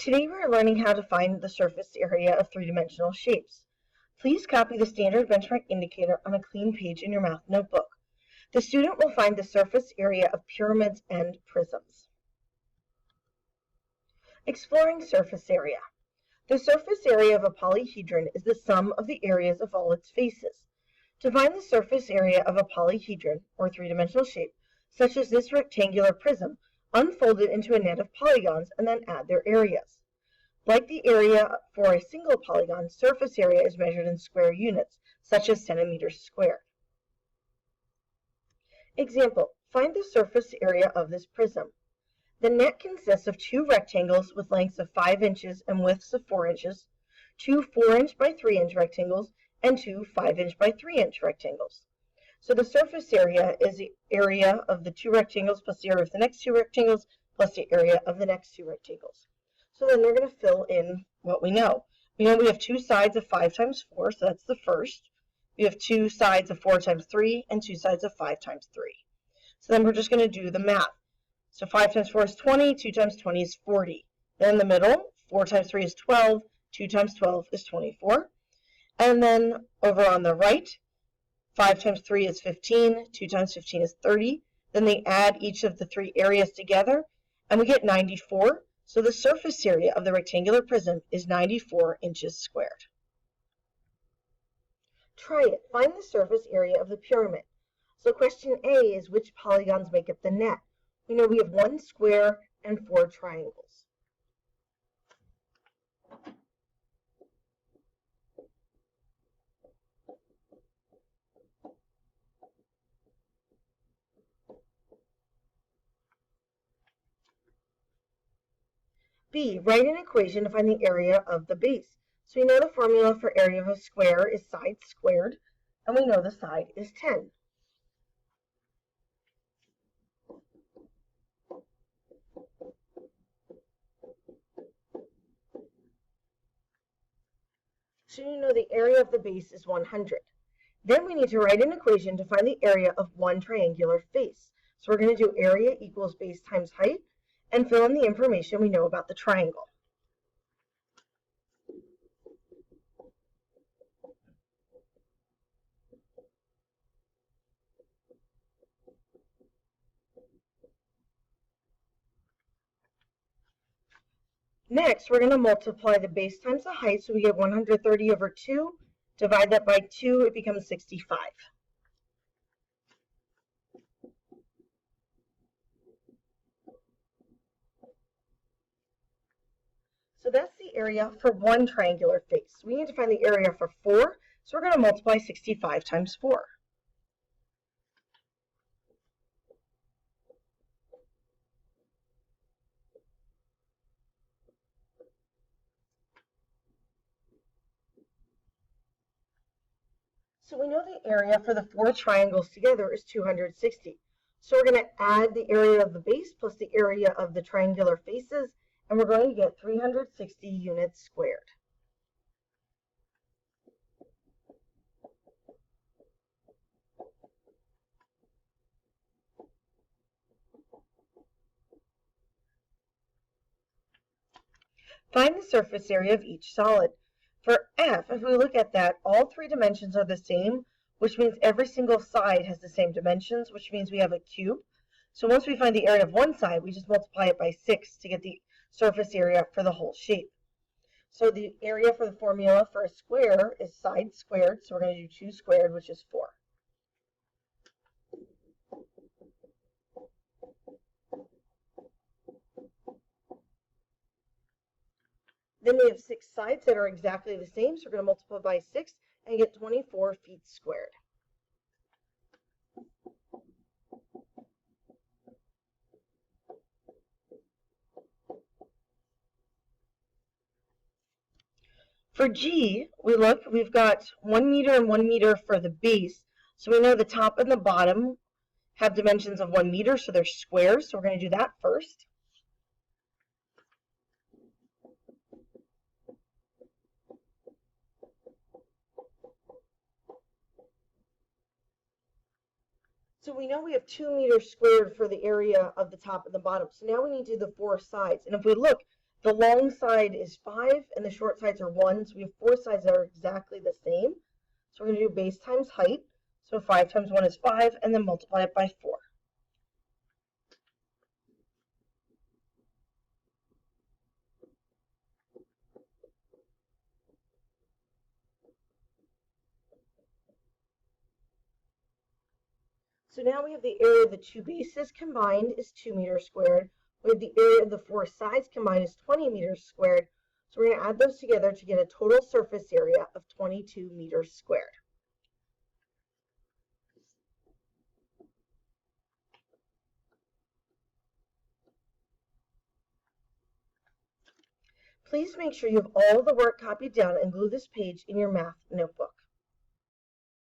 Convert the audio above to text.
Today we are learning how to find the surface area of three-dimensional shapes. Please copy the standard benchmark indicator on a clean page in your math notebook. The student will find the surface area of pyramids and prisms. Exploring surface area. The surface area of a polyhedron is the sum of the areas of all its faces. To find the surface area of a polyhedron, or three-dimensional shape, such as this rectangular prism, unfold it into a net of polygons and then add their areas. Like the area for a single polygon, surface area is measured in square units, such as centimeters squared. Example, find the surface area of this prism. The net consists of two rectangles with lengths of 5 inches and widths of 4 inches, two 4-inch by 3-inch rectangles, and two 5-inch by 3-inch rectangles. So the surface area is the area of the two rectangles plus the area of the next two rectangles plus the area of the next two rectangles. So then we're going to fill in what we know. We know we have two sides of 5 times 4, so that's the first. We have two sides of 4 times 3 and two sides of 5 times 3. So then we're just going to do the math. So 5 times 4 is 20, 2 times 20 is 40. Then in the middle, 4 times 3 is 12, 2 times 12 is 24. And then over on the right, 5 times 3 is 15, 2 times 15 is 30. Then they add each of the three areas together, and we get 94. So the surface area of the rectangular prism is 94 inches squared. Try it. Find the surface area of the pyramid. So question A is which polygons make up the net? We know we have 1 square and 4 triangles. B, write an equation to find the area of the base. So we know the formula for area of a square is side squared, and we know the side is 10. So you know the area of the base is 100. Then we need to write an equation to find the area of one triangular face. So we're going to do area equals base times height and fill in the information we know about the triangle. Next, we're going to multiply the base times the height, so we get 130 over 2. Divide that by 2, it becomes 65. So that's the area for one triangular face. We need to find the area for 4, so we're going to multiply 65 times 4. So we know the area for the 4 triangles together is 260. So we're going to add the area of the base plus the area of the triangular faces, and we're going to get 360 units squared. Find the surface area of each solid. For F, if we look at that, all 3 dimensions are the same, which means every single side has the same dimensions, which means we have a cube. So once we find the area of one side, we just multiply it by 6 to get the surface area for the whole shape. So the area for the formula for a square is side squared, so we're going to do 2 squared, which is 4. Then we have 6 sides that are exactly the same, so we're going to multiply by 6 and get 24 feet squared. For G, we've got 1 meter and 1 meter for the base. So we know the top and the bottom have dimensions of 1 meter, so they're squares. So we're going to do that first. So we know we have 2 meters squared for the area of the top and the bottom. So now we need to do the 4 sides. And if we look, The long side is 5 and the short sides are 1, so we have 4 sides that are exactly the same. So we're going to do base times height. So 5 times 1 is 5, and then multiply it by 4. So now we have the area of the two bases combined is 2 meters squared. We have the area of the 4 sides combined is 20 meters squared. So we're going to add those together to get a total surface area of 22 meters squared. Please make sure you have all the work copied down and glue this page in your math notebook.